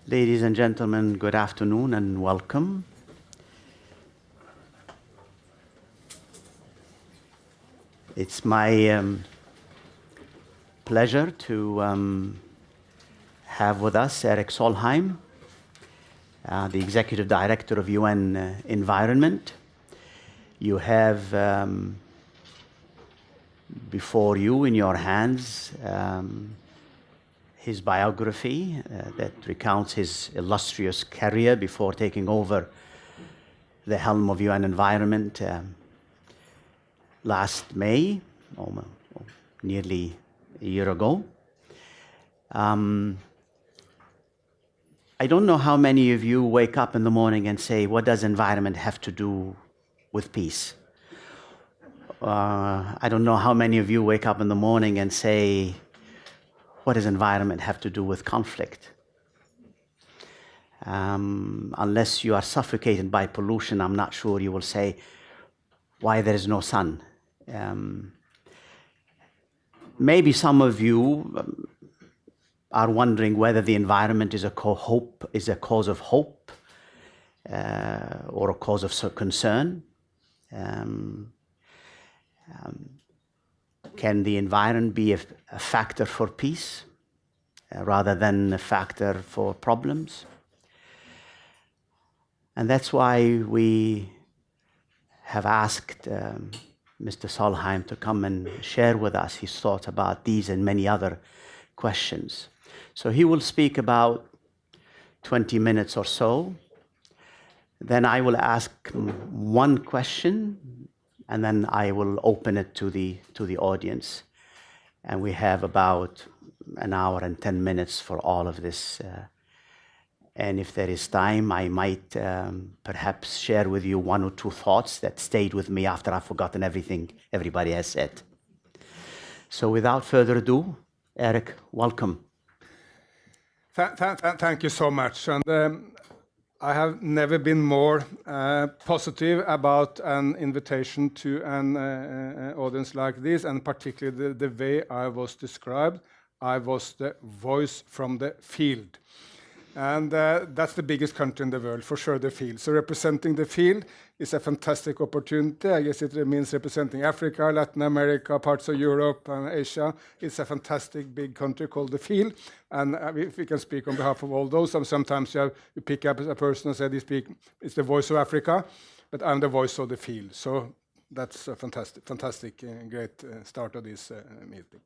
Ladies and gentlemen, good afternoon and welcome. It's my pleasure to have with us Erik Solheim, the Executive Director of UN Environment. You have before you in your hands his biography that recounts his illustrious career before taking over the helm of UN Environment last May, nearly a year ago. I don't know how many of you wake up in the morning and say, what does environment have to do with peace? I don't know how many of you wake up in the morning and say, what does environment have to do with conflict? Unless you are suffocated by pollution, I'm not sure you will say why there is no sun. Maybe some of you are wondering whether the environment is a cause of hope or a cause of concern. Can the environment be a factor for peace rather than a factor for problems? And that's why we have asked Mr. Solheim to come and share with us his thoughts about these and many other questions. So he will speak about 20 minutes or so. Then I will ask one question, and then I will open it to the audience. And we have about an hour and 10 minutes for all of this. And if there is time, I might perhaps share with you one or two thoughts that stayed with me after I've forgotten everything everybody has said. So without further ado, Erik, welcome. Thank you so much. And I have never been more positive about an invitation to an audience like this, and particularly the way I was described. I was the voice from the field. And that's the biggest country in the world, for sure, the field. So representing the field is a fantastic opportunity. I guess it means representing Africa, Latin America, parts of Europe, and Asia. It's a fantastic big country called the field. And if we can speak on behalf of all those, sometimes you pick up a person and say, it's the voice of Africa, but I'm the voice of the field. So that's a fantastic, great start of this meeting.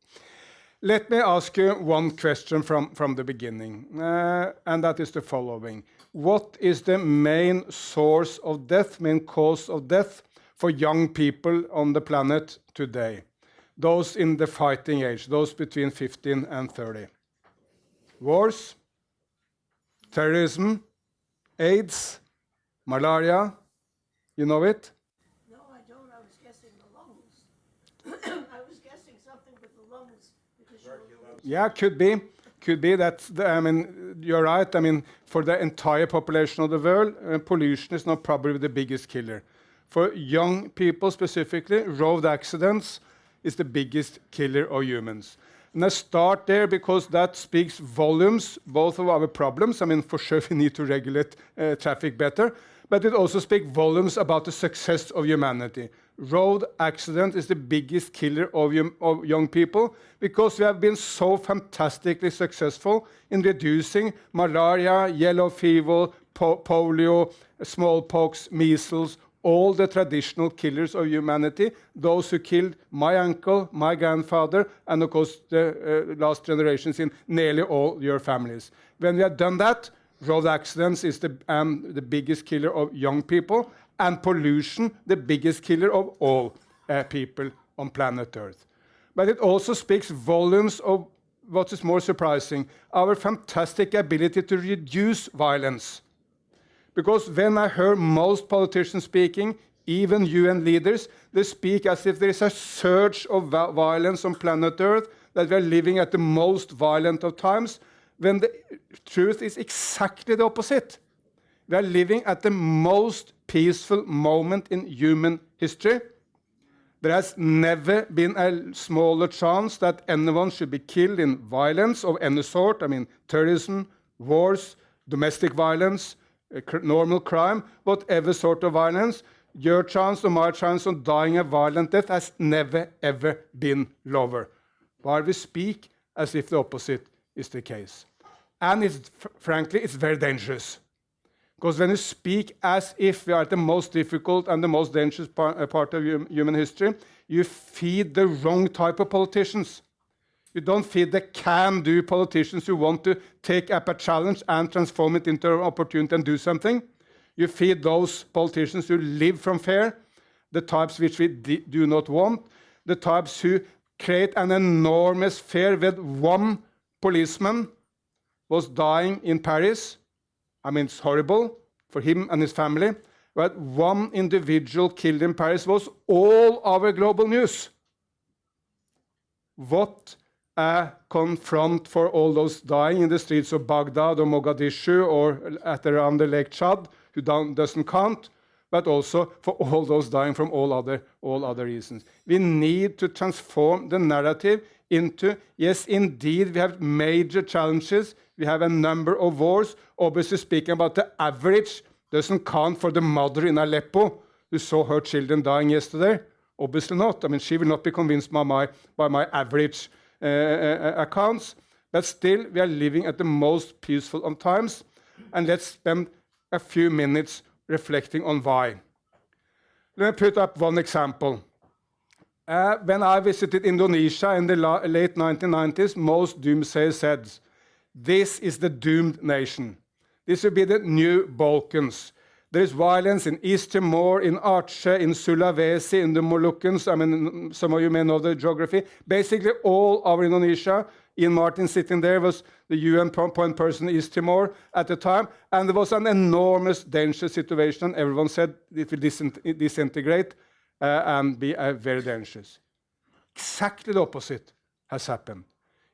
Let me ask you one question from the beginning, and that is the following. What is the main source of death, main cause of death for young people on the planet today? Those in the fighting age, those between 15 and 30. Wars, terrorism, AIDS, malaria, you know it? No, I don't. I was guessing the lungs. I was guessing something with the lungs. Yeah, could be. That's you're right. I mean, for the entire population of the world, pollution is not probably the biggest killer. For young people specifically, road accidents is the biggest killer of humans. And I start there because that speaks volumes, both of our problems. I mean, for sure we need to regulate traffic better, but it also speaks volumes about the success of humanity. Road accident is the biggest killer of young people because we have been so fantastically successful in reducing malaria, yellow fever, polio, smallpox, measles, all the traditional killers of humanity, those who killed my uncle, my grandfather, and of course the last generations in nearly all your families. When we have done that, road accidents is the biggest killer of young people, and pollution, the biggest killer of all people on planet Earth. But it also speaks volumes of what is more surprising, our fantastic ability to reduce violence. Because when I hear most politicians speaking, even UN leaders, they speak as if there is a surge of violence on planet Earth, that we are living at the most violent of times, when the truth is exactly the opposite. We are living at the most peaceful moment in human history. There has never been a smaller chance that anyone should be killed in violence of any sort. I mean, terrorism, wars, domestic violence, normal crime, whatever sort of violence, your chance or my chance of dying a violent death has never, ever been lower. While we speak as if the opposite is the case. And frankly, it's very dangerous. Because when you speak as if we are at the most difficult and the most dangerous part of human history, you feed the wrong type of politicians. You don't feed the can-do politicians who want to take up a challenge and transform it into an opportunity and do something. You feed those politicians who live from fear, the types which we do not want, the types who create an enormous fear with one policeman was dying in Paris. I mean, it's horrible for him and his family, but one individual killed in Paris was all our global news. What a confront for all those dying in the streets of Baghdad or Mogadishu or around the Lake Chad, who doesn't count, but also for all those dying from all other reasons. We need to transform the narrative into, yes, indeed, we have major challenges. We have a number of wars. Obviously speaking about the average doesn't count for the mother in Aleppo who saw her children dying yesterday. Obviously not. I mean, she will not be convinced by my average accounts. But still, we are living at the most peaceful of times. And let's spend a few minutes reflecting on why. Let me put up one example. When I visited Indonesia in the late 1990s, most doomsayers said, this is the doomed nation. This will be the new Balkans. There is violence in East Timor, in Aceh, in Sulawesi, in the Moluccans. I mean, some of you may know the geography. Basically, all over Indonesia. Ian Martin sitting there was the UN point person in East Timor at the time. And there was an enormous dangerous situation. Everyone said it will disintegrate and be very dangerous. Exactly the opposite has happened.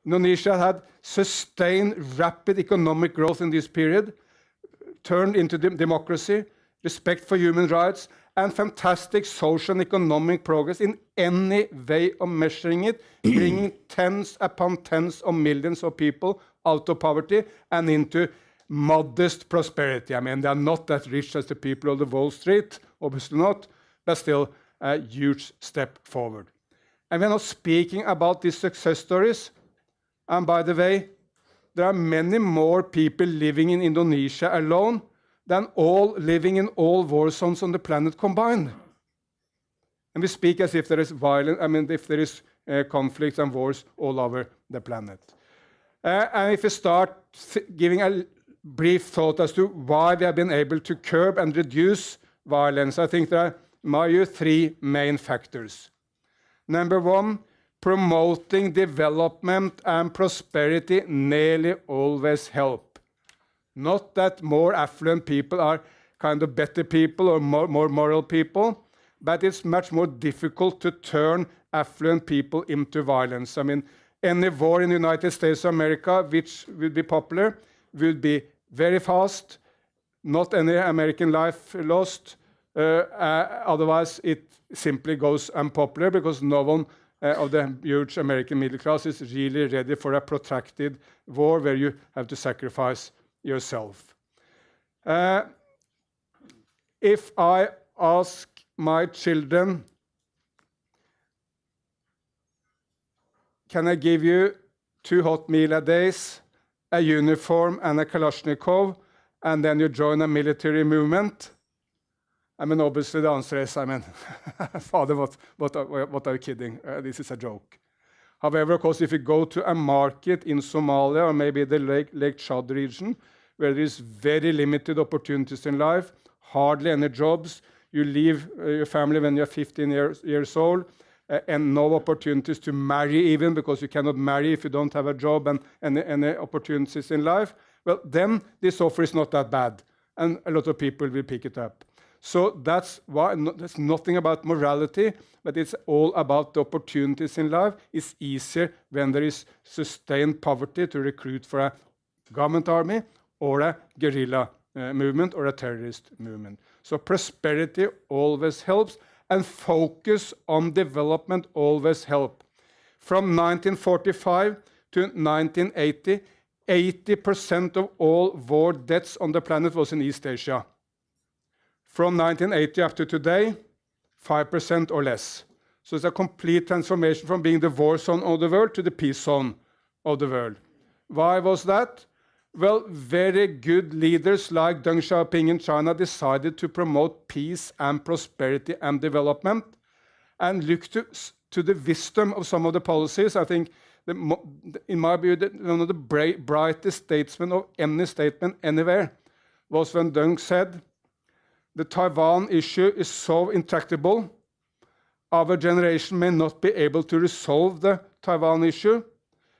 Indonesia had sustained rapid economic growth in this period, turned into democracy, respect for human rights, and fantastic social and economic progress in any way of measuring it, bringing tens upon tens of millions of people out of poverty and into modest prosperity. I mean, they are not that rich as the people of the Wall Street, obviously not, but still a huge step forward. And we're not speaking about these success stories. And by the way, there are many more people living in Indonesia alone than all living in all war zones on the planet combined. And we speak as if there is violence, I mean, if there is conflicts and wars all over the planet. And if we start giving a brief thought as to why we have been able to curb and reduce violence, I think there are, in my view, three main factors. Number one, promoting development and prosperity nearly always help. Not that more affluent people are kind of better people or more moral people, but it's much more difficult to turn affluent people into violence. I mean, any war in the United States of America, which would be popular, would be very fast, not any American life lost. Otherwise, it simply goes unpopular because no one of the huge American middle class is really ready for a protracted war where you have to sacrifice yourself. If I ask my children, can I give you 2 hot meals a day, a uniform and a Kalashnikov, and then you join a military movement? I mean, obviously the answer is, I mean, Father, what are you kidding? This is a joke. However, of course, if you go to a market in Somalia or maybe the Lake Chad region, where there is very limited opportunities in life, hardly any jobs, you leave your family when you're 15 years old, and no opportunities to marry even, because you cannot marry if you don't have a job and any opportunities in life, well, then this offer is not that bad, and a lot of people will pick it up. So that's why there's nothing about morality, but it's all about the opportunities in life. It's easier when there is sustained poverty to recruit for a government army or a guerrilla movement or a terrorist movement. So prosperity always helps, and focus on development always helps. From 1945 to 1980, 80% of all war deaths on the planet was in East Asia. From 1980 up to today, 5% or less. So it's a complete transformation from being the war zone of the world to the peace zone of the world. Why was that? Well, very good leaders like Deng Xiaoping in China decided to promote peace and prosperity and development and look to the wisdom of some of the policies. I think, in my view, one of the brightest statesmen of any statement anywhere was when Deng said, the Taiwan issue is so intractable, our generation may not be able to resolve the Taiwan issue.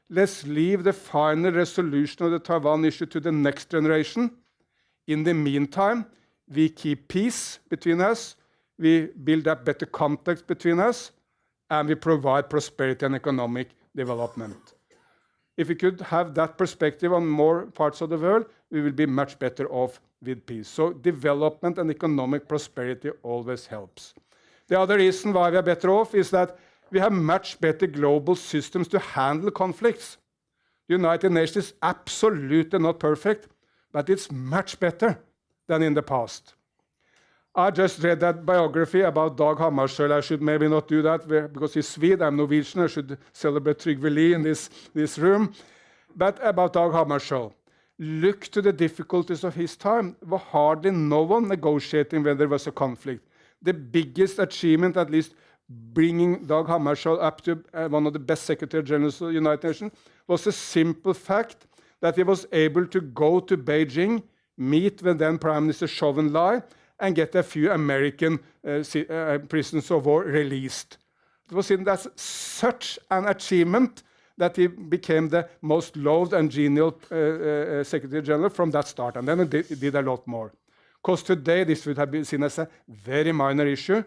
Let's leave the final resolution of the Taiwan issue to the next generation. In the meantime, we keep peace between us, we build up better contact between us, and we provide prosperity and economic development. If we could have that perspective on more parts of the world, we will be much better off with peace. So development and economic prosperity always helps. The other reason why we are better off is that we have much better global systems to handle conflicts. The United Nations is absolutely not perfect, but it's much better than in the past. I just read that biography about Dag Hammarskjöld. I should maybe not do that because he's Swede, I'm Norwegian. I should celebrate Trygve Lie in this room. But about Dag Hammarskjöld, look to the difficulties of his time. There was hardly no one negotiating when there was a conflict. The biggest achievement, at least bringing Dag Hammarskjöld up to one of the best Secretary Generals of the United Nations, was the simple fact that he was able to go to Beijing, meet with then Prime Minister Zhou Enlai, and get a few American prisoners of war released. It was that's such an achievement that he became the most loved and genial Secretary General from that start. And then he did a lot more. Because today this would have been seen as a very minor issue.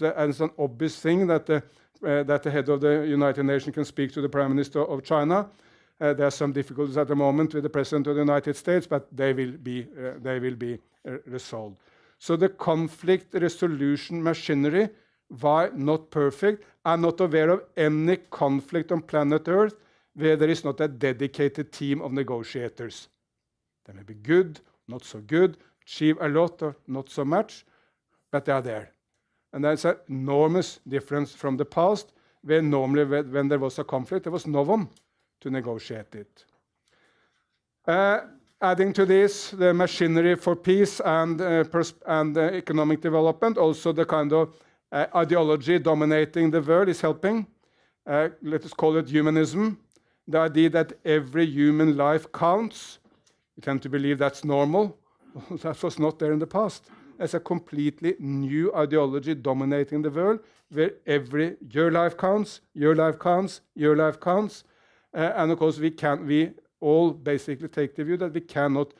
And it's an obvious thing that the head of the United Nations can speak to the Prime Minister of China. There are some difficulties at the moment with the President of the United States, but they will be resolved. So the conflict resolution machinery, why not perfect? I'm not aware of any conflict on planet Earth where there is not a dedicated team of negotiators. They may be good, not so good, achieve a lot or not so much, but they are there. And that's an enormous difference from the past, where normally when there was a conflict, there was no one to negotiate it. Adding to this, the machinery for peace and economic development, also the kind of ideology dominating the world is helping. Let us call it humanism. The idea that every human life counts. We tend to believe that's normal. That was not there in the past. It's a completely new ideology dominating the world, where your life counts, your life counts, your life counts. And of course, we all basically take the view that we cannot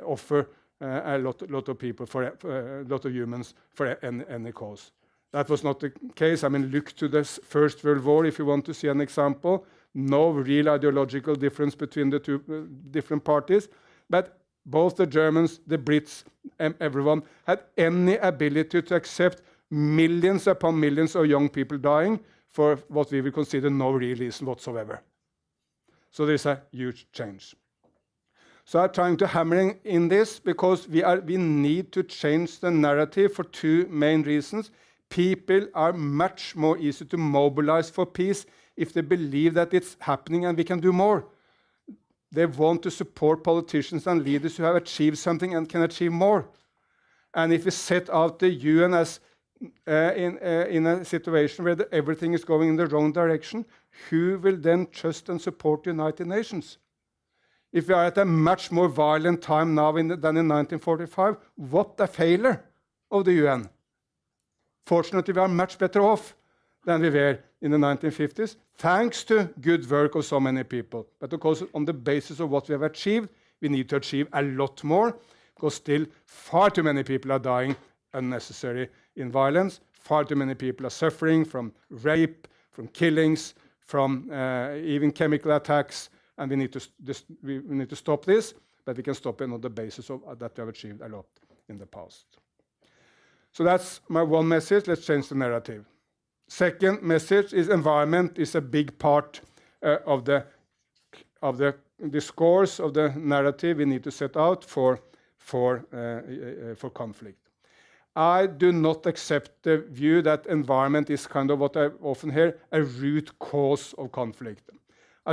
offer a lot of people for a lot of humans for any cause. That was not the case. I mean, look to the First World War if you want to see an example. No real ideological difference between the two different parties, but both the Germans, the Brits, and everyone had any ability to accept millions upon millions of young people dying for what we would consider no real reason whatsoever. So there's a huge change. So I'm trying to hammer in this because we need to change the narrative for two main reasons. People are much more easy to mobilize for peace if they believe that it's happening and we can do more. They want to support politicians and leaders who have achieved something and can achieve more. And if we set out the UN as in a situation where everything is going in the wrong direction, who will then trust and support the United Nations? If we are at a much more violent time now than in 1945, what a failure of the UN. Fortunately, we are much better off than we were in the 1950s, thanks to good work of so many people. But of course, on the basis of what we have achieved, we need to achieve a lot more, because still far too many people are dying unnecessary in violence. Far too many people are suffering from rape, from killings, from even chemical attacks, and we need to stop this, but we can stop it on the basis of that we have achieved a lot in the past. So that's my one message. Let's change the narrative. Second message is environment is a big part of the discourse, of the narrative we need to set out for conflict. I do not accept the view that environment is kind of what I often hear, a root cause of conflict. I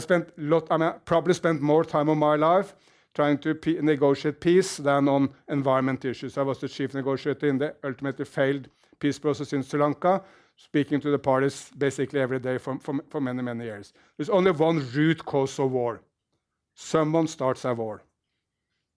probably spent more time of my life trying to negotiate peace than on environment issues. I was the chief negotiator in the ultimately failed peace process in Sri Lanka, speaking to the parties basically every day for many, many years. There's only one root cause of war. Someone starts a war.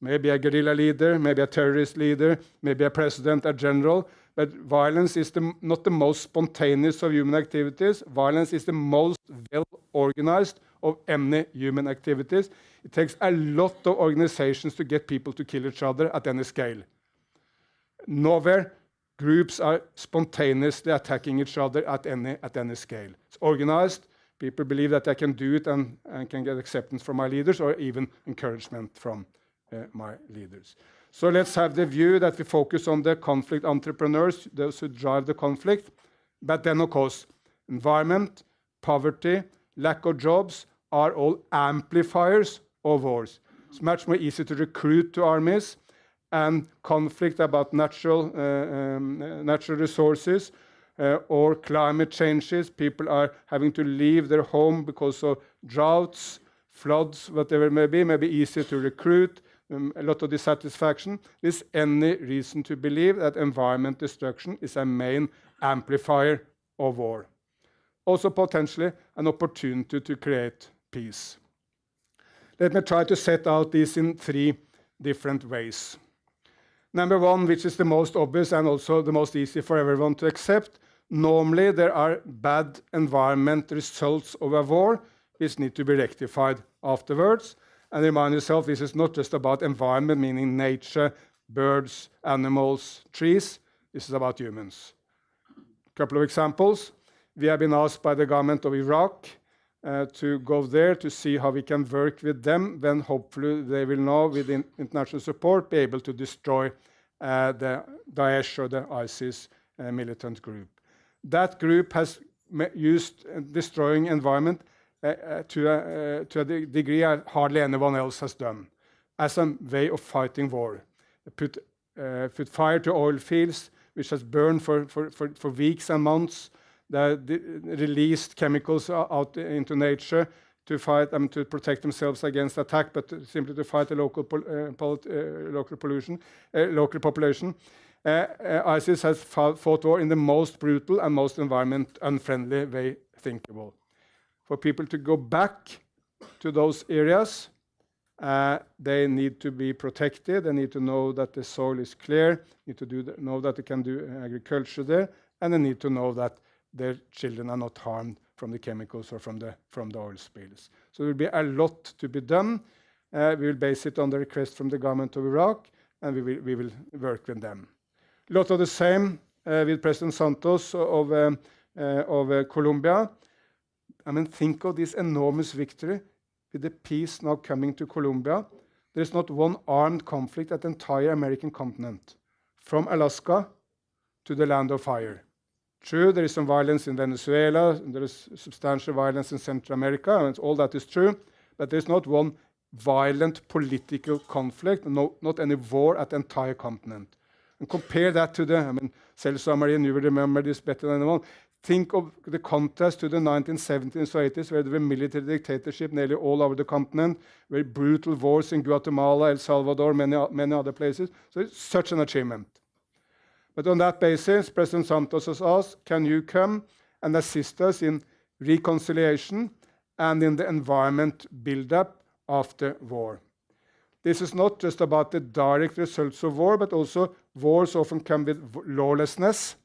Maybe a guerrilla leader, maybe a terrorist leader, maybe a president, a general. But violence is not the most spontaneous of human activities. Violence is the most well-organized of any human activities. It takes a lot of organizations to get people to kill each other at any scale. Nowhere groups are spontaneously attacking each other at any scale. It's organized. People believe that they can do it and can get acceptance from my leaders or even encouragement from my leaders. So let's have the view that we focus on the conflict entrepreneurs, those who drive the conflict. But then, of course, environment, poverty, lack of jobs are all amplifiers of wars. It's much more easy to recruit to armies, and conflict about natural resources or climate changes. People are having to leave their home because of droughts, floods, whatever it may be easier to recruit. A lot of dissatisfaction. There's any reason to believe that environment destruction is a main amplifier of war. Also potentially an opportunity to create peace. Let me try to set out this in 3 different ways. Number 1, which is the most obvious and also the most easy for everyone to accept. Normally there are bad environment results of a war which need to be rectified afterwards. And remind yourself, this is not just about environment, meaning nature, birds, animals, trees. This is about humans. A couple of examples. We have been asked by the government of Iraq to go there to see how we can work with them, when hopefully they will now, with international support, be able to destroy the Daesh or the ISIS militant group. That group has used destroying environment to a degree hardly anyone else has done, as a way of fighting war. Put fire to oil fields, which has burned for weeks and months. They released chemicals out into nature to fight to protect themselves against attack, but simply to fight the local population. ISIS has fought war in the most brutal and most environment unfriendly way thinkable. For people to go back to those areas, they need to be protected. They need to know that the soil is clear, need to know that they can do agriculture there, and they need to know that their children are not harmed from the chemicals or from the oil spills. So there will be a lot to be done. We will base it on the request from the government of Iraq, and we will work with them. A lot of the same with President Santos of Colombia. Think of this enormous victory with the peace now coming to Colombia. There's not one armed conflict at the entire American continent, from Alaska to the Land of Fire. True, there is some violence in Venezuela, and there is substantial violence in Central America, and all that is true, but there's not one violent political conflict, not any war at the entire continent. And compare that to Celso Amarin, you will remember this better than anyone. Think of the contrast to the 1970s or 80s, where there were military dictatorship nearly all over the continent, very brutal wars in Guatemala, El Salvador, many other places. So it's such an achievement. But on that basis, President Santos has asked, can you come and assist us in reconciliation and in the environment build-up after war? This is not just about the direct results of war, but also wars often come with lawlessness,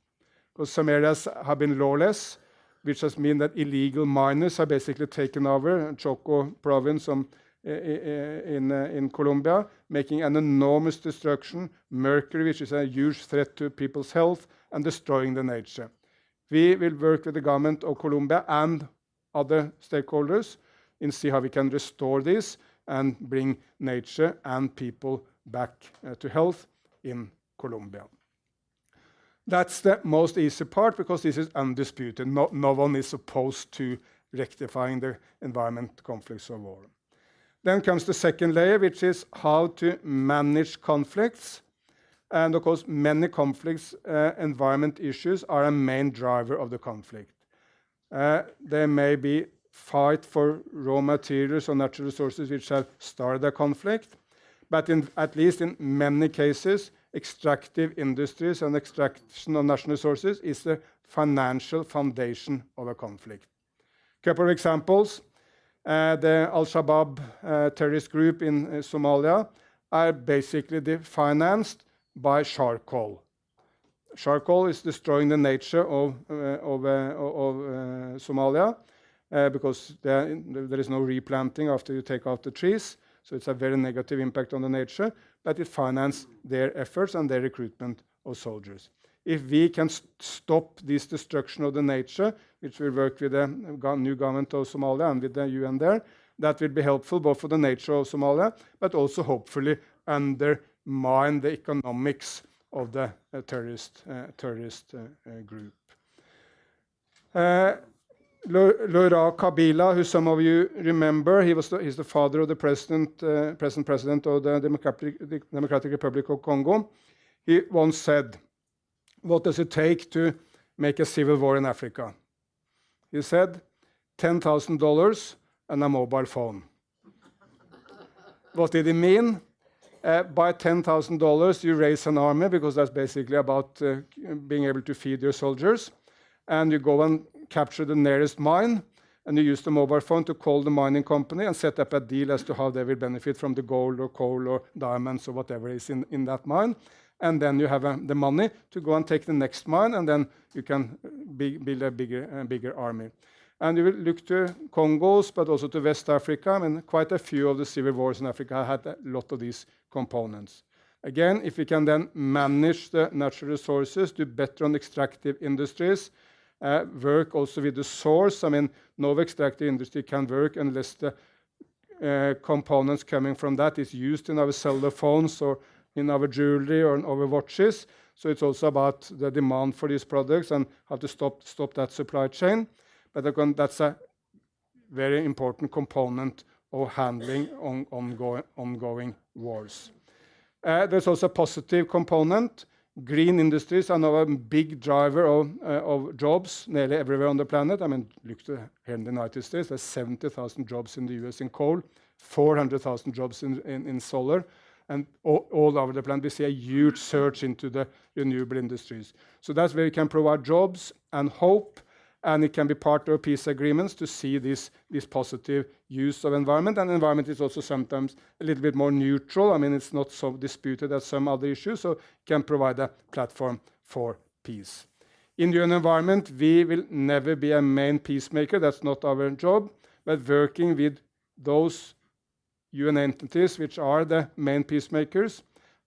because some areas have been lawless, which has meant that illegal miners have basically taken over Choco province in Colombia, making an enormous destruction, mercury, which is a huge threat to people's health, and destroying the nature. We will work with the government of Colombia and other stakeholders and see how we can restore this and bring nature and people back to health in Colombia. That's the most easy part, because this is undisputed. No one is opposed to rectifying the environment conflicts of war. Then comes the second layer, which is how to manage conflicts. And of course, many conflicts, environment issues are a main driver of the conflict. There may be fight for raw materials or natural resources which have started a conflict, but at least in many cases, extractive industries and extraction of natural resources is the financial foundation of a conflict. A couple of examples. The Al-Shabaab terrorist group in Somalia are basically financed by charcoal. Charcoal is destroying the nature of Somalia because there is no replanting after you take out the trees. So it's a very negative impact on the nature, but it finances their efforts and their recruitment of soldiers. If we can stop this destruction of the nature, which will work with the new government of Somalia and with the UN there, that will be helpful both for the nature of Somalia, but also hopefully undermine the economics of the terrorist group. Laurent Kabila, who some of you remember, he's the father of the present president of the Democratic Republic of Congo. He once said, "What does it take to make a civil war in Africa?" He said, $10,000 and a mobile phone. What did he mean? By $10,000, you raise an army, because that's basically about being able to feed your soldiers. And you go and capture the nearest mine, and you use the mobile phone to call the mining company and set up a deal as to how they will benefit from the gold or coal or diamonds or whatever is in that mine. And then you have the money to go and take the next mine, and then you can build a bigger army. And you will look to Congos, but also to West Africa. I mean, quite a few of the civil wars in Africa had a lot of these components. Again, if we can then manage the natural resources, do better on extractive industries, work also with the source. I mean, no extractive industry can work unless the components coming from that is used in our cellular phones or in our jewelry or in our watches. So it's also about the demand for these products and how to stop that supply chain. But again, that's a very important component of handling ongoing wars. There's also a positive component. Green industries are now a big driver of jobs nearly everywhere on the planet. I mean, look here in the United States, there's 70,000 jobs in the US in coal, 400,000 jobs in solar, and all over the planet we see a huge surge into the renewable industries. So that's where you can provide jobs and hope, and it can be part of peace agreements to see this positive use of environment. And environment is also sometimes a little bit more neutral. I mean, it's not so disputed as some other issues, so it can provide a platform for peace. In the UN environment, we will never be a main peacemaker. That's not our job. But working with those UN entities, which are the main peacemakers,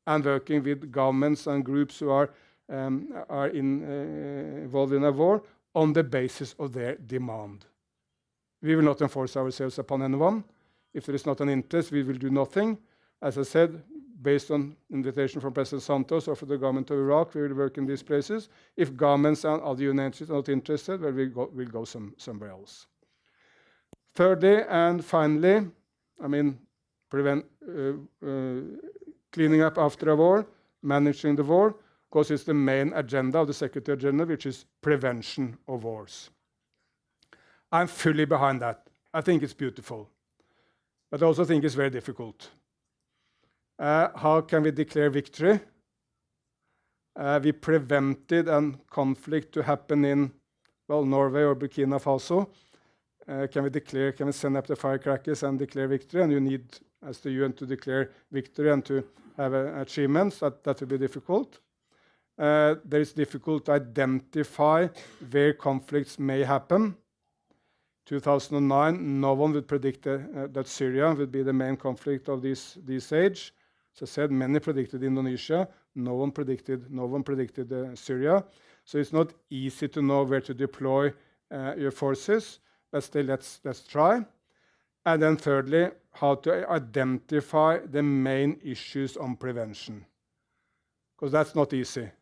and working with governments and groups who are involved in a war, on the basis of their demand. We will not enforce ourselves upon anyone. If there is not an interest, we will do nothing. As I said, based on invitation from President Santos or for the government of Iraq, we will work in these places. If governments and other UN entities are not interested, well, we'll go somewhere else. Thirdly and finally, I mean, cleaning up after a war, managing the war, because it's the main agenda of the Secretary General, which is prevention of wars. I'm fully behind that. I think it's beautiful, but I also think it's very difficult. How can we declare victory? We prevented a conflict to happen in, well, Norway or Burkina Faso. Can we send up the firecrackers and declare victory? And you need, as the UN, to declare victory and to have achievements. That will be difficult. There is difficult to identify where conflicts may happen. 2009, no one would predict that Syria would be the main conflict of this age. As I said, many predicted Indonesia. No one predicted Syria. So it's not easy to know where to deploy your forces. But still, let's try. And then thirdly, how to identify the main issues on prevention. Because that's not easy.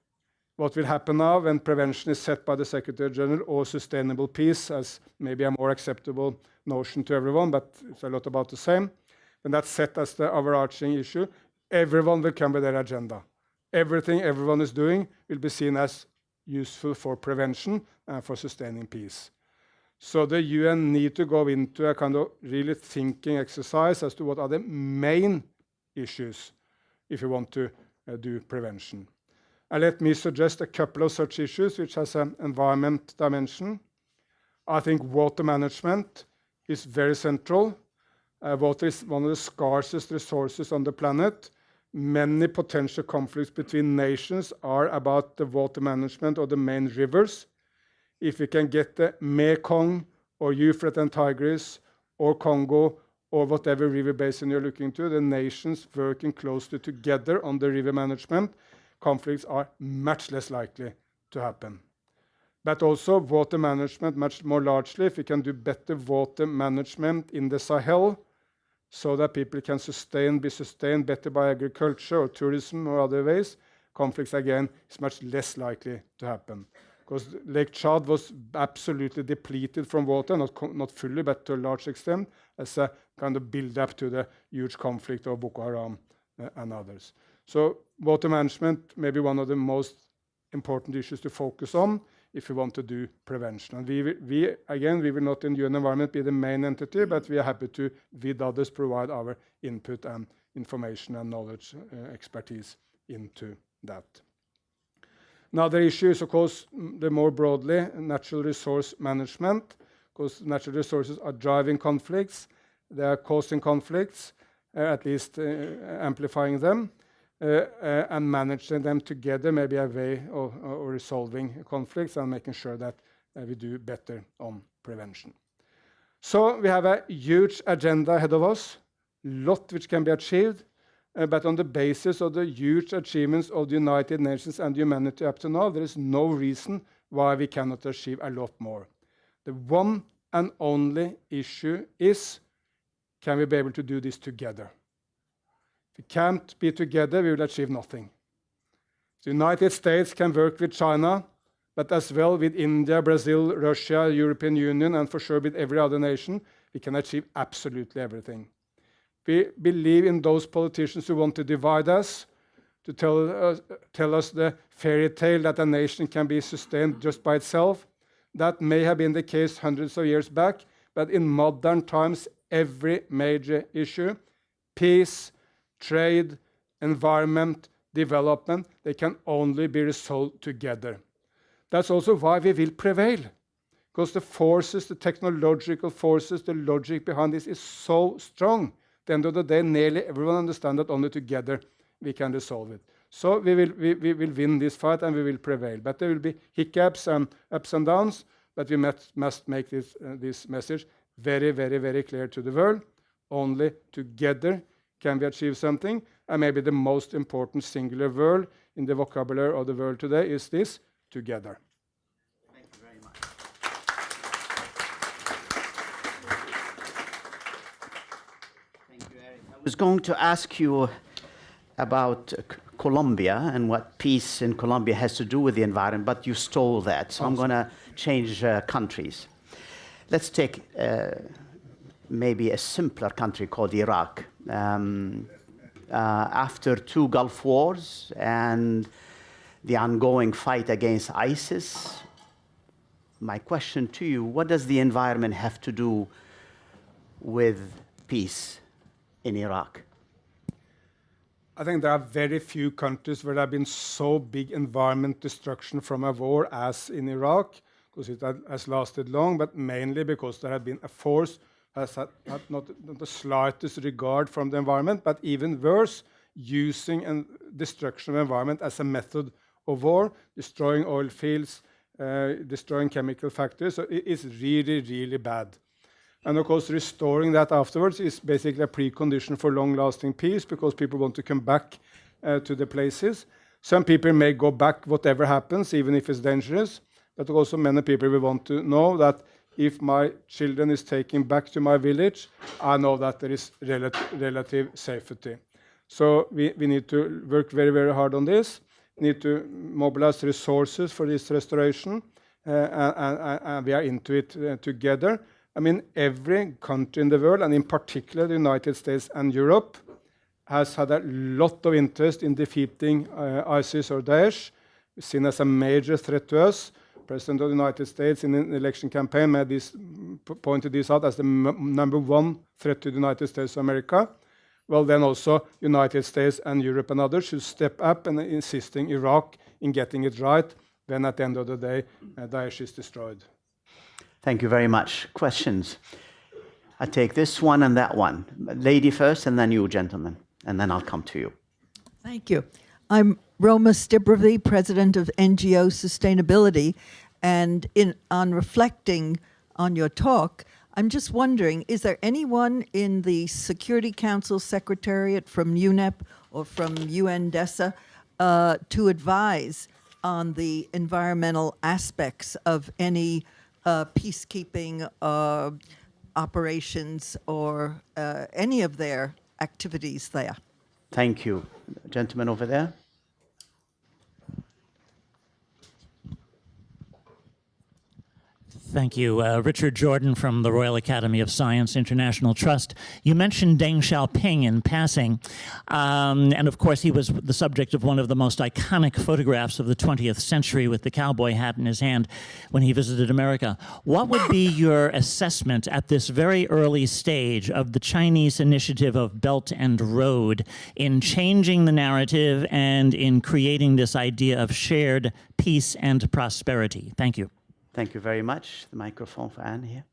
What will happen now when prevention is set by the Secretary General, or sustainable peace as maybe a more acceptable notion to everyone, but it's a lot about the same. when that's set as the overarching issue, everyone will come with their agenda. Everything everyone is doing will be seen as useful for prevention and for sustaining peace. So the UN need to go into a kind of really thinking exercise as to what are the main issues if you want to do prevention. And let me suggest a couple of such issues which has an environment dimension. I think water management is very central. Water is one of the scarcest resources on the planet. Many potential conflicts between nations are about the water management of the main rivers. If we can get the Mekong or Euphrates and Tigris or Congo or whatever river basin you're looking to, the nations working closely together on the river management, conflicts are much less likely to happen. But also water management much more largely, if we can do better water management in the Sahel so that people can be sustained better by agriculture or tourism or other ways, conflicts again is much less likely to happen. Because Lake Chad was absolutely depleted from water, not fully, but to a large extent, as a kind of build-up to the huge conflict of Boko Haram and others. So water management may be one of the most important issues to focus on if we want to do prevention. And we will not in UN Environment be the main entity, but we are happy to, with others, provide our input and information and knowledge, expertise into that. Another issue is, of course, the more broadly natural resource management, because natural resources are driving conflicts, they are causing conflicts, at least amplifying them, and managing them together may be a way of resolving conflicts and making sure that we do better on prevention. So we have a huge agenda ahead of us, lot which can be achieved, but on the basis of the huge achievements of the United Nations and humanity up to now, there is no reason why we cannot achieve a lot more. The one and only issue is, can we be able to do this together? If we can't be together, we will achieve nothing. The United States can work with China, but as well with India, Brazil, Russia, European Union, and for sure with every other nation, we can achieve absolutely everything. We believe in those politicians who want to divide us, to tell us the fairy tale that a nation can be sustained just by itself. That may have been the case hundreds of years back, but in modern times, every major issue, peace, trade, environment, development, they can only be resolved together. That's also why we will prevail, because the forces, the technological forces, the logic behind this is so strong. At the end of the day, nearly everyone understands that only together we can resolve it. So we will win this fight and we will prevail. But there will be hiccups and ups and downs, but we must make this message very, very, very clear to the world. Only together can we achieve something. And maybe the most important singular word in the vocabulary of the world today is this, together. Thank you very much. Thank you, Erik. I was going to ask you about Colombia and what peace in Colombia has to do with the environment, but you stole that, so I'm going to change countries. Let's take maybe a simpler country called Iraq. After 2 Gulf Wars and the ongoing fight against ISIS, my question to you, what does the environment have to do with peace in Iraq? I think there are very few countries where there have been so big environment destruction from a war as in Iraq, because it has lasted long, but mainly because there had been a force that had not the slightest regard from the environment, but even worse, using destruction of environment as a method of war, destroying oil fields, destroying chemical factories. So it is really, really bad. And of course, restoring that afterwards is basically a precondition for long-lasting peace, because people want to come back to the places. Some people may go back whatever happens, even if it's dangerous, but also many people will want to know that if my children is taken back to my village, I know that there is relative safety. So we need to work very, very hard on this. We need to mobilize resources for this restoration, and we are into it together. I mean, every country in the world, and in particular the United States and Europe, has had a lot of interest in defeating ISIS or Daesh, seen as a major threat to us. President of the United States in an election campaign pointed this out as the number one threat to the United States of America. Well, then also United States and Europe and others should step up and insisting Iraq in getting it right. Then at the end of the day, Daesh is destroyed. Thank you very much. Questions? I take this one and that one. Lady first, and then you, gentlemen, and then I'll come to you. Thank you. I'm Roma Stibrevy, president of NGO Sustainability, and on reflecting on your talk, I'm just wondering, is there anyone in the Security Council Secretariat from UNEP or from UNDESA to advise on the environmental aspects of any peacekeeping operations or any of their activities there? Thank you. Gentleman over there. Thank you. Richard Jordan from the Royal Academy of Science International Trust. You mentioned Deng Xiaoping in passing, and of course he was the subject of one of the most iconic photographs of the 20th century with the cowboy hat in his hand when he visited America. What would be your assessment at this very early stage of the Chinese initiative of Belt and Road in changing the narrative and in creating this idea of shared peace and prosperity? Thank you. Thank you very much. The microphone for Anne here.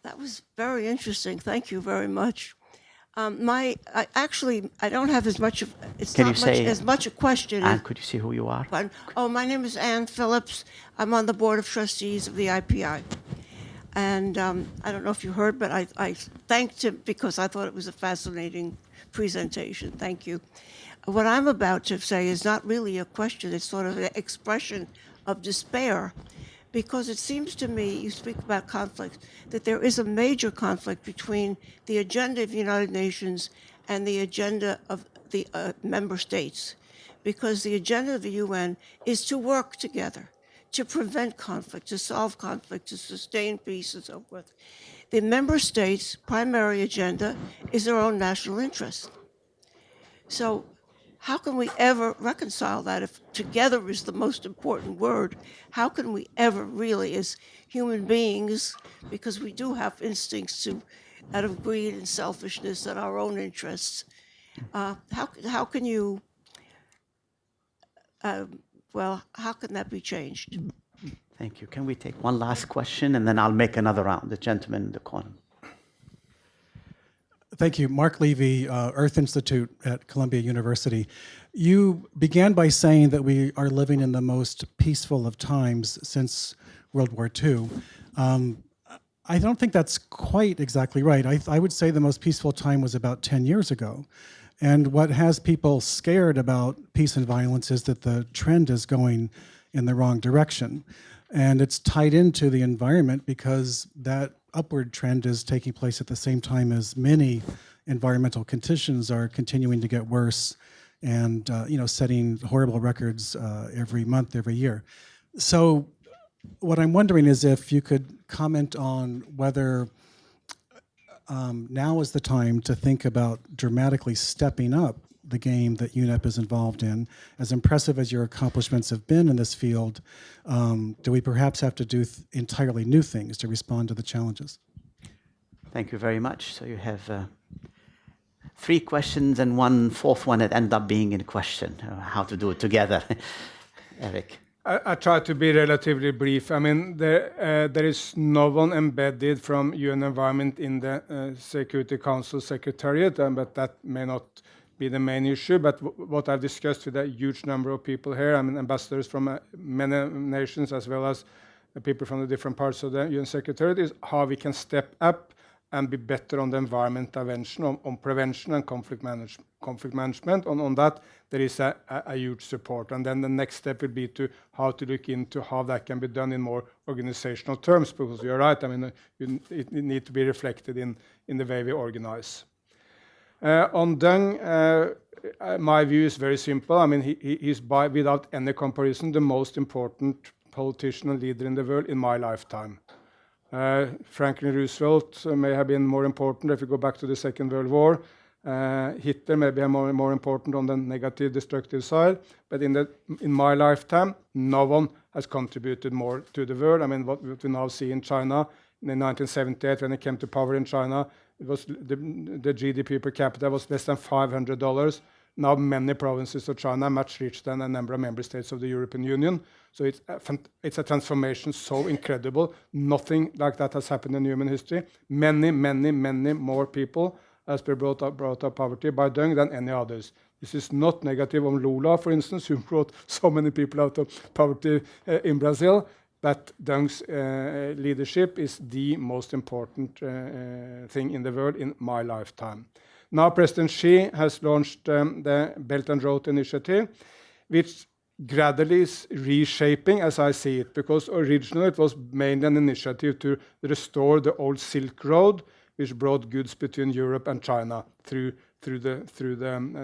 That was very interesting. Thank you very much. I don't have as much of, it's Can not you much, say, as much a question. Anne, could you see who you are? Pardon? Oh, my name is Anne Phillips. I'm on the board of trustees of the IPI. And I don't know if you heard, but I thanked him because I thought it was a fascinating presentation. Thank you. What I'm about to say is not really a question. It's sort of an expression of despair, because it seems to me, you speak about conflict, that there is a major conflict between the agenda of the United Nations and the agenda of the member states, because the agenda of the UN is to work together, to prevent conflict, to solve conflict, to sustain peace, and so forth. The member states' primary agenda is their own national interest. So how can we ever reconcile that if together is the most important word? How can we ever really, as human beings, because we do have instincts to, out of greed and selfishness and our own interests, how can you, how can that be changed? Thank you. Can we take one last question, and then I'll make another round. The gentleman in the corner. Thank you. Mark Levy, Earth Institute at Columbia University. You began by saying that we are living in the most peaceful of times since World War II. I don't think that's quite exactly right. I would say the most peaceful time was about 10 years ago. And what has people scared about peace and violence is that the trend is going in the wrong direction. And it's tied into the environment because that upward trend is taking place at the same time as many environmental conditions are continuing to get worse and setting horrible records every month, every year. So what I'm wondering is if you could comment on whether now is the time to think about dramatically stepping up the game that UNEP is involved in. As impressive as your accomplishments have been in this field, do we perhaps have to do entirely new things to respond to the challenges? Thank you very much. So you have 3 questions and one fourth one that end up being in question, how to do it together. Erik. I try to be relatively brief. I mean, there is no one embedded from UN Environment in the Security Council Secretariat, but that may not be the main issue. But what I've discussed with a huge number of people here, I mean, ambassadors from many nations as well as people from the different parts of the UN Secretariat, is how we can step up and be better on the environment intervention, on prevention and conflict management. On that, there is a huge support. And then the next step would be to how to look into how that can be done in more organizational terms, because you're right, I mean, it needs to be reflected in the way we organize. On Deng, my view is very simple. I mean, he's without any comparison, the most important politician and leader in the world in my lifetime. Franklin Roosevelt may have been more important if you go back to the Second World War. Hitler may be more important on the negative, destructive side. But in my lifetime, no one has contributed more to the world. I mean, what we now see in China, in 1978, when it came to power in China, it was the GDP per capita was less than $500. Now many provinces of China are much richer than a number of member states of the European Union. So it's a transformation so incredible. Nothing like that has happened in human history. Many more people has been brought up poverty by Deng than any others. This is not negative on Lula, for instance, who brought so many people out of poverty in Brazil. But Deng's leadership is the most important thing in the world in my lifetime. Now President Xi has launched the Belt and Road Initiative, which gradually is reshaping as I see it, because originally it was mainly an initiative to restore the old Silk Road, which brought goods between Europe and China through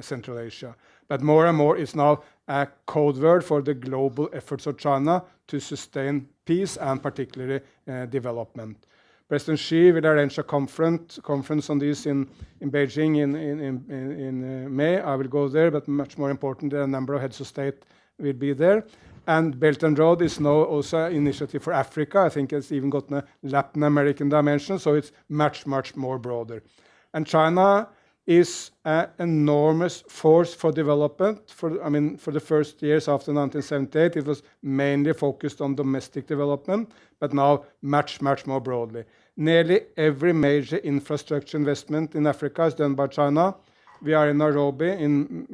Central Asia. But more and more it's now a code word for the global efforts of China to sustain peace and particularly development. President Xi will arrange a conference on this in Beijing in May. I will go there, but much more important, a number of heads of state will be there. And Belt and Road is now also an initiative for Africa. I think it's even gotten a Latin American dimension, so it's much more broader. And China is an enormous force for development. For the first years after 1978, it was mainly focused on domestic development, but now much more broadly. Nearly every major infrastructure investment in Africa is done by China. We are in Nairobi in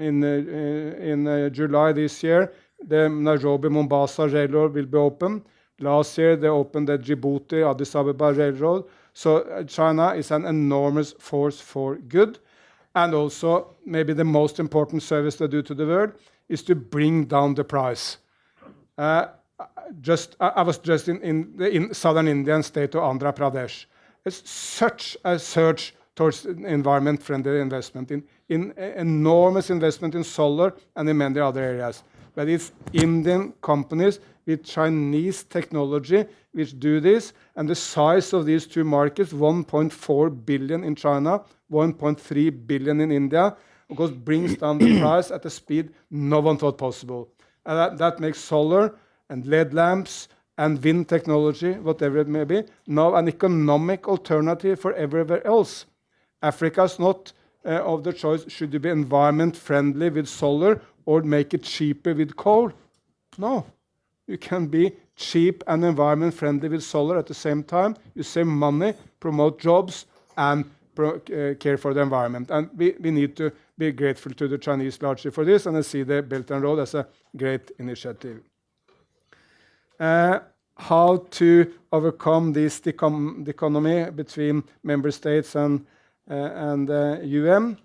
July this year. The Nairobi-Mombasa Railroad will be open. Last year, they opened the Djibouti-Addis Ababa Railroad. So China is an enormous force for good. And also, maybe the most important service they do to the world is to bring down the price. I was just in southern Indian state of Andhra Pradesh. It's such a surge towards environment-friendly investment, in enormous investment in solar and in many other areas. But it's Indian companies with Chinese technology which do this, and the size of these two markets, 1.4 billion in China, 1.3 billion in India, of course brings down the price at a speed no one thought possible. And that makes solar and LED lamps and wind technology, whatever it may be, now an economic alternative for everywhere else. Africa is not of the choice, should you be environment friendly with solar or make it cheaper with coal? No. You can be cheap and environment friendly with solar at the same time. You save money, promote jobs, and care for the environment. And we need to be grateful to the Chinese largely for this, and I see the Belt and Road as a great initiative. How to overcome this dichotomy between member states and UN?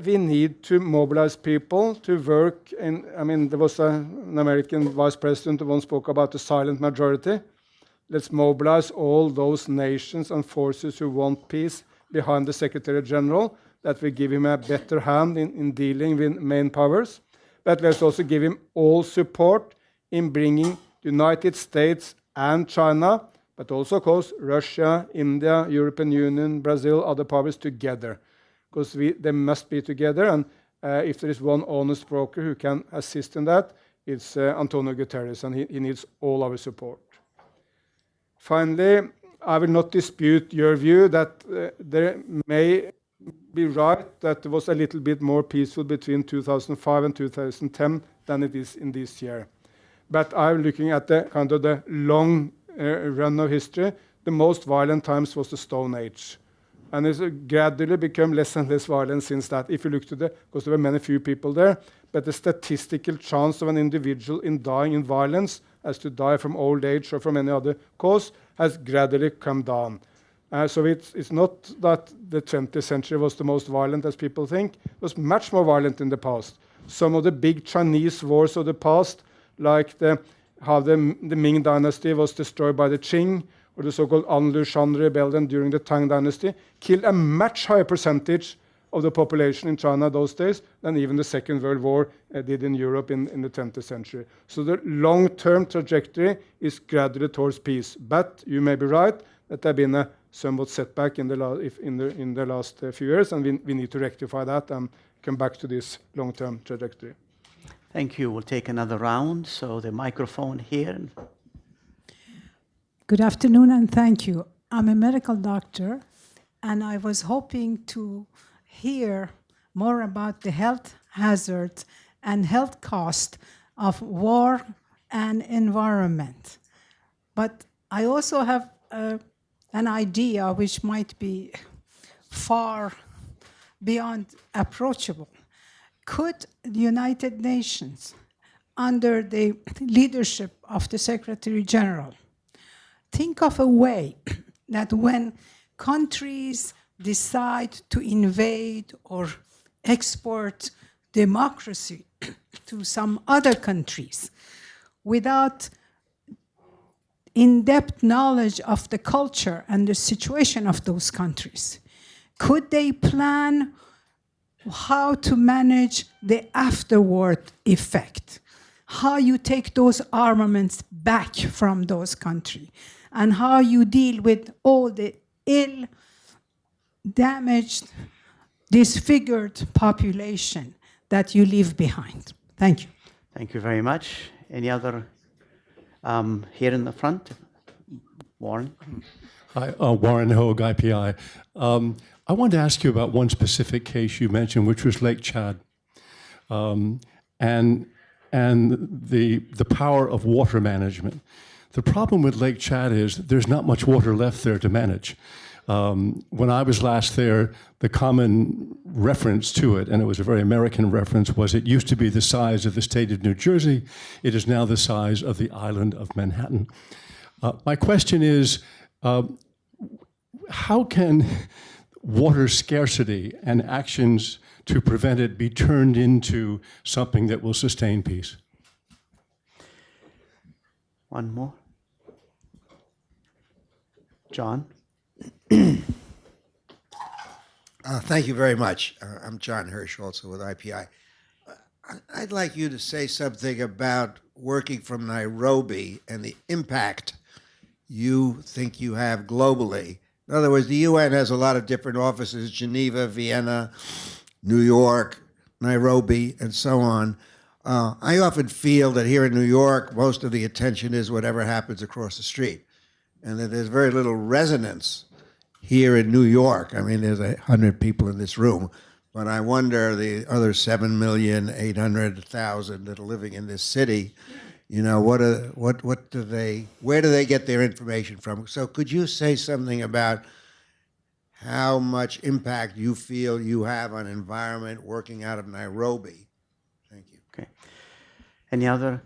We need to mobilize people to work in. There was an American vice president who once spoke about the silent majority. Let's mobilize all those nations and forces who want peace behind the Secretary General, that we give him a better hand in dealing with main powers. But let's also give him all support in bringing the United States and China, but also, of course, Russia, India, European Union, Brazil, other powers together. Because they must be together, and if there is one honest broker who can assist in that, it's Antonio Guterres, and he needs all our support. Finally, I will not dispute your view that there may be right that there was a little bit more peaceful between 2005 and 2010 than it is in this year. But I'm looking at the kind of the long run of history. The most violent times was the Stone Age. And it's gradually become less and less violent since that. If you look to because there were few people there, but the statistical chance of an individual in dying in violence, as to die from old age or from any other cause, has gradually come down. So it's not that the 20th century was the most violent as people think. It was much more violent in the past. Some of the big Chinese wars of the past, like how the Ming dynasty was destroyed by the Qing, or the so-called Anlushan rebellion during the Tang dynasty, killed a much higher percentage of the population in China those days than even the Second World War did in Europe in the 20th century. So the long-term trajectory is gradually towards peace. But you may be right, that there have been a somewhat setback in the last few years, and we need to rectify that and come back to this long-term trajectory. Thank you. We'll take another round. So the microphone here. Good afternoon and thank you. I'm a medical doctor and I was hoping to hear more about the health hazards and health cost of war and environment. But I also have an idea which might be far beyond approachable. Could the United Nations, under the leadership of the Secretary General, think of a way that when countries decide to invade or export democracy to some other countries without in-depth knowledge of the culture and the situation of those countries, could they plan how to manage the afterward effect? How you take those armaments back from those countries, and how you deal with all the ill, damaged, disfigured population that you leave behind. Thank you. Thank you very much. Any other here in the front? Warren? Hi, Warren Hogue, IPI. I wanted to ask you about one specific case you mentioned, which was Lake Chad, and the power of water management. The problem with Lake Chad is there's not much water left there to manage. When I was last there, the common reference to it, and it was a very American reference, was it used to be the size of the state of New Jersey. It is now the size of the island of Manhattan. My question is, how can water scarcity and actions to prevent it be turned into something that will sustain peace? One more. John? Thank you very much. I'm John Hirsch, also with IPI. I'd like you to say something about working from Nairobi and the impact you think you have globally. In other words, the UN has a lot of different offices, Geneva, Vienna, New York, Nairobi, and so on. I often feel that here in New York, most of the attention is whatever happens across the street, and that there's very little resonance here in New York. I mean, there's 100 people in this room, but I wonder the other 7,800,000 that are living in this city, you know, where do they get their information from? So could you say something about how much impact you feel you have on environment working out of Nairobi? Thank you. Okay. Any other?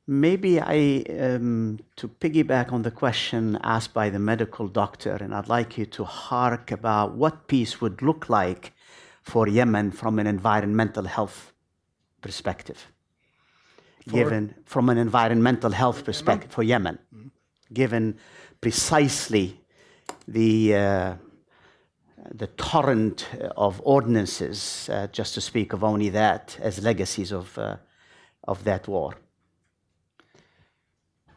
Maybe to piggyback on the question asked by the medical doctor, and I'd like you to hark about what peace would look like for Yemen from an environmental health perspective. From an environmental health perspective for Yemen, given precisely the torrent of ordinances, just to speak of only that as legacies of that war.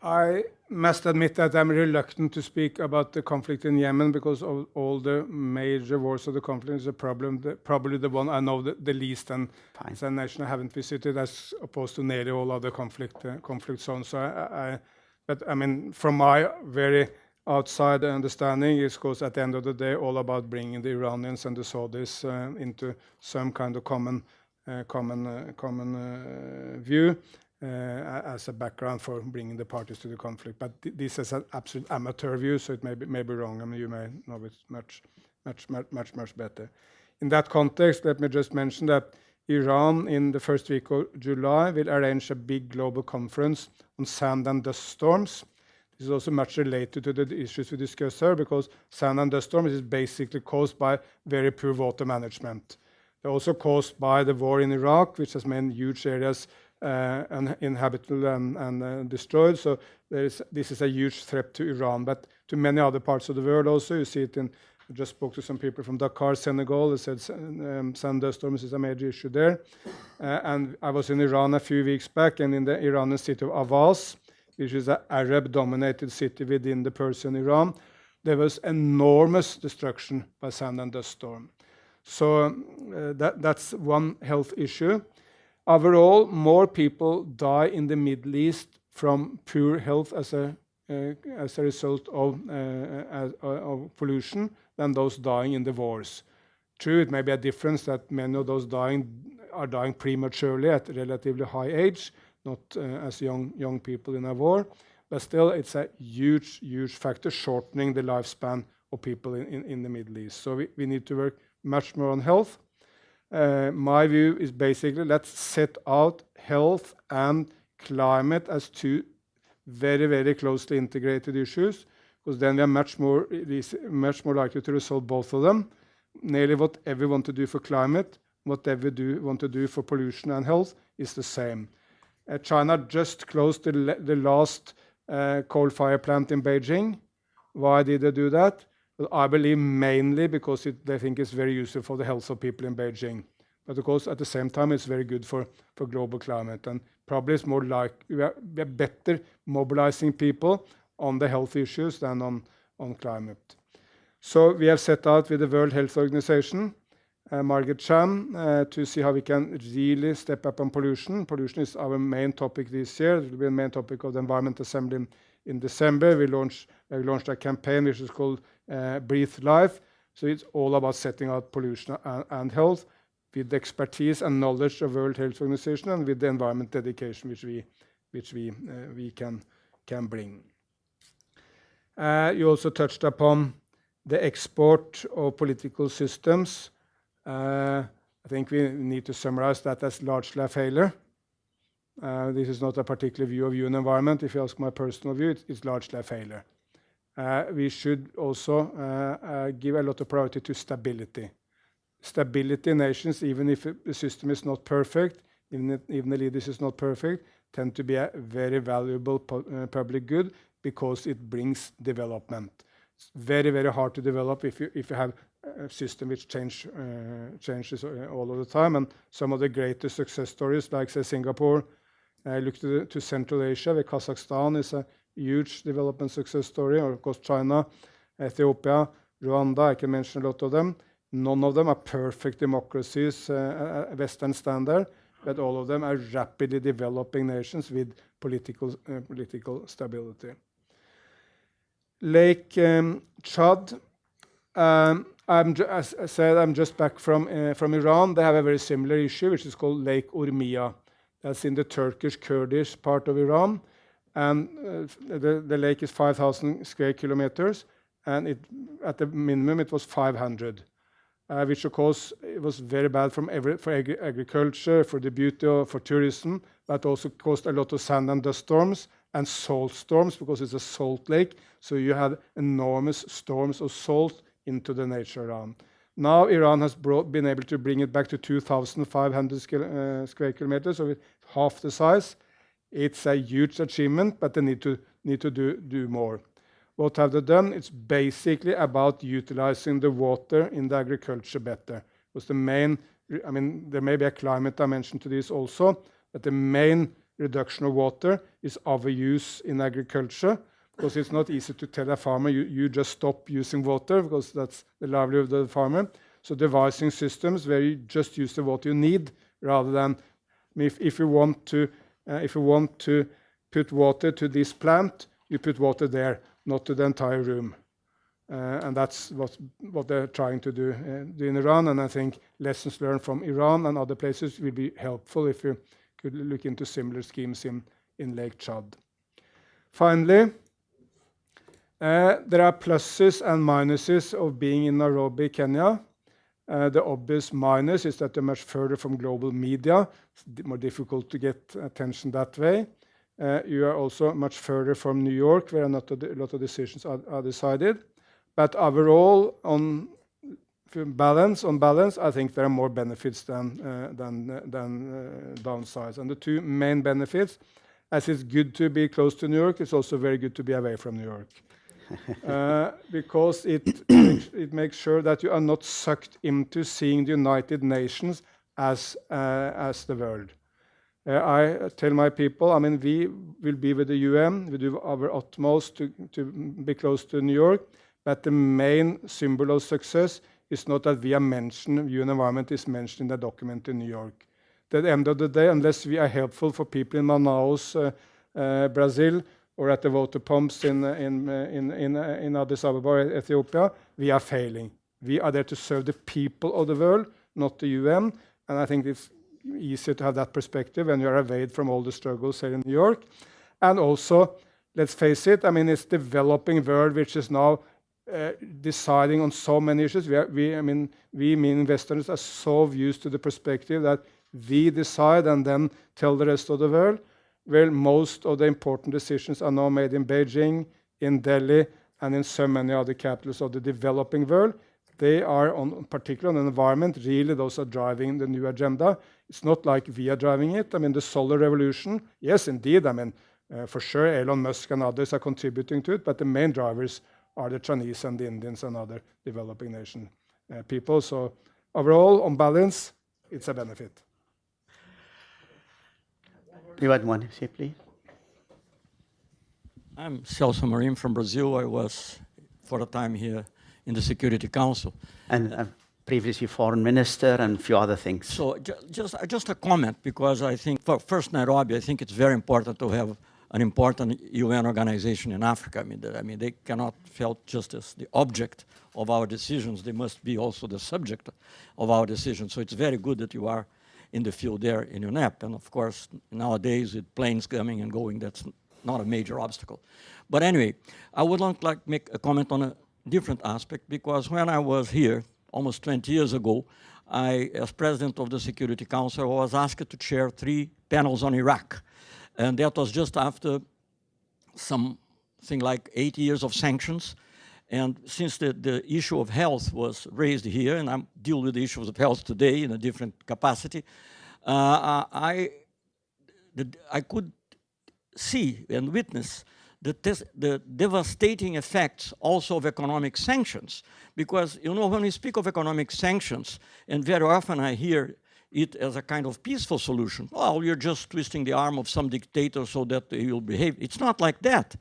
I must admit that I'm reluctant to speak about the conflict in Yemen because of all the major wars of the conflict is a problem, probably the one I know the least, and it's a nation I haven't visited as opposed to nearly all other conflict zones. So but I mean, from my very outside understanding, it's because at the end of the day, all about bringing the Iranians and the Saudis into some kind of common view. As a background for bringing the parties to the conflict, but this is an absolute amateur view, so it may be wrong. I mean, you may know it much better. In that context, let me just mention that Iran, in the first week of July, will arrange a big global conference on sand and dust storms. This is also much related to the issues we discussed here, because sand and dust storms is basically caused by very poor water management. They're also caused by the war in Iraq, which has made huge areas uninhabitable and destroyed. So this is a huge threat to Iran, but to many other parts of the world also. You see it in, I just spoke to some people from Dakar, Senegal. They said sand dust storms is a major issue there. And I was in Iran a few weeks back, and in the Iranian city of Avaz, which is an Arab-dominated city within the Persian Iran, there was enormous destruction by sand and dust storm. So that's one health issue. Overall, more people die in the Middle East from poor health as a result of pollution than those dying in the wars. True, it may be a difference that many of those are dying prematurely at a relatively high age, not as young people in a war, but still it's a huge factor shortening the lifespan of people in the Middle East. So we need to work much more on health. My view is basically let's set out health and climate as two very closely integrated issues, because then we are much more likely to resolve both of them. Nearly whatever we want to do for climate, whatever we want to do for pollution and health is the same. China just closed the last coal-fired plant in Beijing. Why did they do that? Well, I believe mainly because they think it's very useful for the health of people in Beijing. But of course, at the same time, it's very good for global climate. And probably it's more like we are better mobilizing people on the health issues than on climate. So we have set out with the World Health Organization, Margaret Chan, to see how we can really step up on pollution. Pollution is our main topic this year. It will be the main topic of the Environment Assembly in December. We launched a campaign which is called Breathe Life. So it's all about setting out pollution and health with the expertise and knowledge of World Health Organization and with the environment dedication which we can bring. You also touched upon the export of political systems. I think we need to summarize that as largely a failure. This is not a particular view of UN environment. If you ask my personal view, it's largely a failure. We should also give a lot of priority to stability. Stability in nations, even if the system is not perfect, even the leaders is not perfect, tend to be a very valuable public good because it brings development. It's very hard to develop if you have a system which changes all of the time. And some of the greatest success stories, like say Singapore, look to Central Asia, where Kazakhstan is a huge development success story, or of course China, Ethiopia, Rwanda, I can mention a lot of them. None of them are perfect democracies, Western standard, but all of them are rapidly developing nations with political stability. Lake Chad, as I said, I'm just back from Iran. They have a very similar issue, which is called Lake Urmia. That's in the Turkish Kurdish part of Iran. And the lake is 5,000 square kilometers, and at the minimum it was 500. Which of course it was very bad for agriculture, for the beauty, for tourism, but also caused a lot of sand and dust storms and salt storms because it's a salt lake. So you had enormous storms of salt into the nature around. Now Iran has been able to bring it back to 2,500 square kilometers, so with half the size. It's a huge achievement, but they need to do more. What have they done? It's basically about utilizing the water in the agriculture better. Because there may be a climate dimension to this also, but the main reduction of water is overuse in agriculture, because it's not easy to tell a farmer, you just stop using water, because that's the livelihood of the farmer. So devising systems where you just use the water you need, rather than if you want to put water to this plant, you put water there, not to the entire room. And that's what they're trying to do in Iran. And I think lessons learned from Iran and other places will be helpful if you could look into similar schemes in Lake Chad. Finally, there are pluses and minuses of being in Nairobi, Kenya. The obvious minus is that they're much further from global media. It's more difficult to get attention that way. You are also much further from New York, where a lot of decisions are decided. But overall, on balance, I think there are more benefits than downsides. And the two main benefits, as it's good to be close to New York, it's also very good to be away from New York. Because it makes sure that you are not sucked into seeing the United Nations as the world. I tell my people, I mean, we will be with the UN. We do our utmost to be close to New York. But the main symbol of success is not that we are mentioned, UN Environment is mentioned in the document in New York. At the end of the day, unless we are helpful for people in Manaus, Brazil, or at the water pumps in Addis Ababa, Ethiopia, we are failing. We are there to serve the people of the world, not the UN. And I think it's easier to have that perspective when you are away from all the struggles here in New York. And also, let's face it, I mean, it's developing world which is now deciding on so many issues. We investors are so used to the perspective that we decide and then tell the rest of the world. Well, most of the important decisions are now made in Beijing, in Delhi, and in so many other capitals of the developing world. They are, particularly on the environment, really those are driving the new agenda. It's not like we are driving it. I mean, the solar revolution, yes, indeed. I mean, for sure, Elon Musk and others are contributing to it, but the main drivers are the Chinese and the Indians and other developing nation people. So overall, on balance, it's a benefit. You had one, say, please. I'm Celso Marim from Brazil. I was for a time here in the Security Council. And previously foreign minister and a few other things. So just a comment, because I think, first Nairobi, I think it's very important to have an important UN organization in Africa. I mean, they cannot felt just as the object of our decisions. They must be also the subject of our decisions. So it's very good that you are in the field there in UNEP. And of course, nowadays with planes coming and going, that's not a major obstacle. But anyway, I would like to make a comment on a different aspect, because when I was here almost 20 years ago, I, as president of the Security Council, was asked to chair 3 panels on Iraq. And that was just after something like 8 years of sanctions. And since the issue of health was raised here, and I deal with the issues of health today in a different capacity, I could see and witness the devastating effects also of economic sanctions. Because, you know, when we speak of economic sanctions, and very often I hear it as a kind of peaceful solution. Well, you're just twisting the arm of some dictator so that he will behave. It's not like that.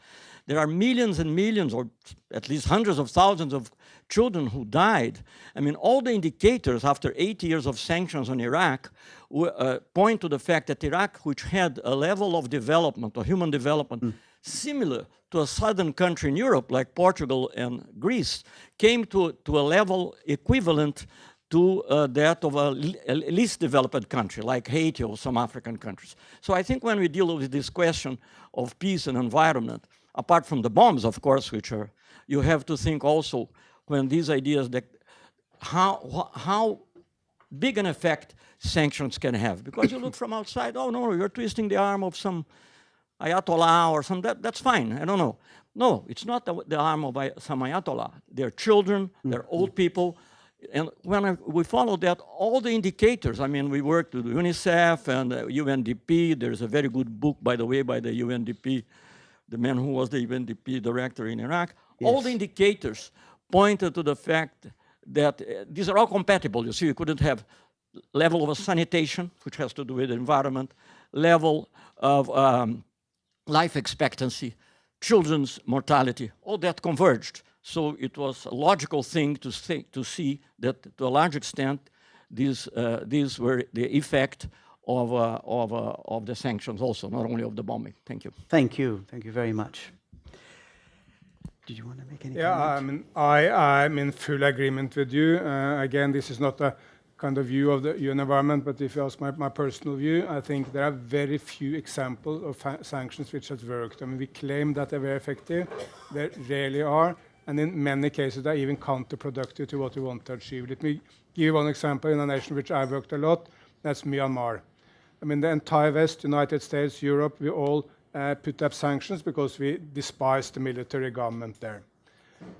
There are millions and millions, or at least hundreds of thousands of children who died. I mean, all the indicators after 8 years of sanctions on Iraq point to the fact that Iraq, which had a level of development, or human development, similar to a southern country in Europe, like Portugal and Greece, came to a level equivalent to that of a least developed country, like Haiti or some African countries. So I think when we deal with this question of peace and environment, apart from the bombs, of course, which are, you have to think also when these ideas that how big an effect sanctions can have. Because you look from outside, oh no, you're twisting the arm of some Ayatollah or some, that's fine, I don't know. No, it's not the arm of some Ayatollah. They're children, they're old people. And when we follow that, all the indicators, I mean, we worked with UNICEF and UNDP. There's a very good book, by the way, by the UNDP, the man who was the UNDP director in Iraq. Yes. All the indicators pointed to the fact that these are all compatible. You see, you couldn't have level of sanitation, which has to do with the environment, level of life expectancy, children's mortality, all that converged. So it was a logical thing to see that, to a large extent, these were the effect of the sanctions also, not only of the bombing. Thank you. Thank you. Thank you very much. Did you want to make any comments? I'm in full agreement with you. Again, this is not a kind of view of the UN environment, but if you ask my personal view, I think there are very few examples of sanctions which have worked. I mean, we claim that they're very effective. They rarely are. And in many cases, they're even counterproductive to what we want to achieve. Let me give you one example in a nation which I worked a lot. That's Myanmar. I mean, the entire West, United States, Europe, we all put up sanctions because we despise the military government there.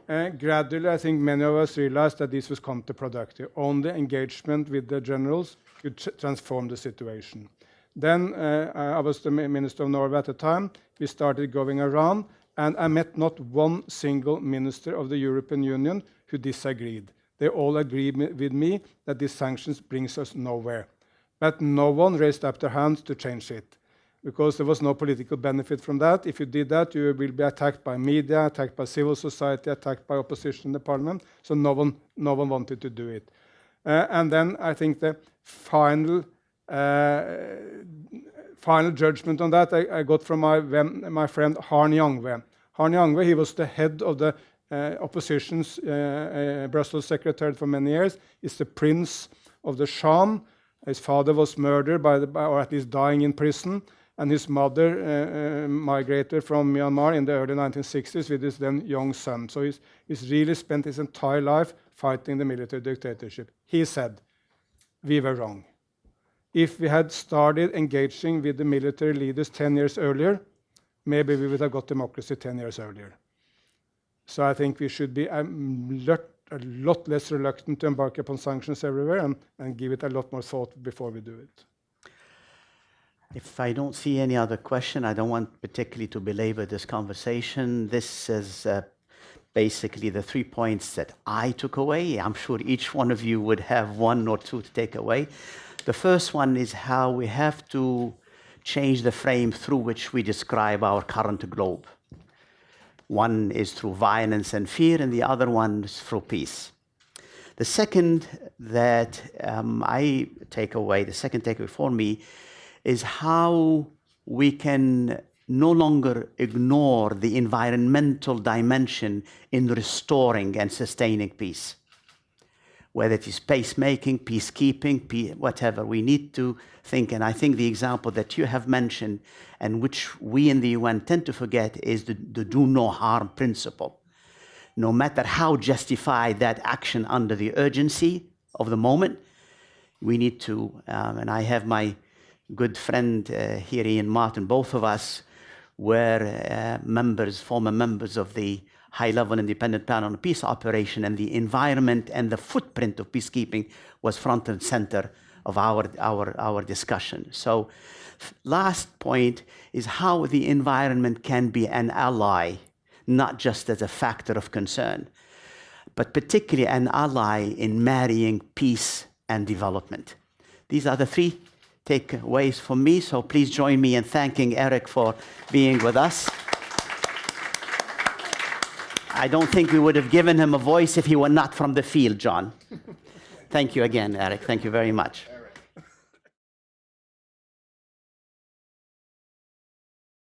Gradually, I think many of us realized that this was counterproductive. Only engagement with the generals could transform the situation. Then I was the Minister of Norway at the time. We started going around, and I met not one single minister of the European Union who disagreed. They all agreed with me that these sanctions brings us nowhere. But no one raised up their hands to change it, because there was no political benefit from that. If you did that, you will be attacked by media, attacked by civil society, attacked by opposition in the parliament. So no one wanted to do it. And then I think the final judgment on that I got from my friend Harn Jangve. Harn Jangve, he was the head of the opposition's Brussels secretariat for many years. He's the prince of the Shan. His father was murdered or at least dying in prison, and his mother migrated from Myanmar in the early 1960s with his then young son. So he's really spent his entire life fighting the military dictatorship. He said, we were wrong. If we had started engaging with the military leaders 10 years earlier, maybe we would have got democracy 10 years earlier. So I think we should be a lot less reluctant to embark upon sanctions everywhere and give it a lot more thought before we do it. If I don't see any other question, I don't want particularly to belabor this conversation. This is basically the 3 points that I took away. I'm sure each one of you would have 1 or 2 to take away. The first one is how we have to change the frame through which we describe our current globe. One is through violence and fear, and the other one is through peace. The second that I take away, the second takeaway for me, is how we can no longer ignore the environmental dimension in restoring and sustaining peace. Whether it is pacemaking, peacekeeping, whatever, we need to think, and I think the example that you have mentioned, and which we in the UN tend to forget, is the do no harm principle. No matter how justified that action under the urgency of the moment, we need to, and I have my good friend here, Ian Martin, both of us were former members of the high-level independent panel on peace operation, and the environment and the footprint of peacekeeping was front and center of our discussion. So last point is how the environment can be an ally, not just as a factor of concern, but particularly an ally in marrying peace and development. These are the 3 takeaways for me, so please join me in thanking Erik for being with us. I don't think we would have given him a voice if he were not from the field, John. Thank you again, Erik. Thank you very much.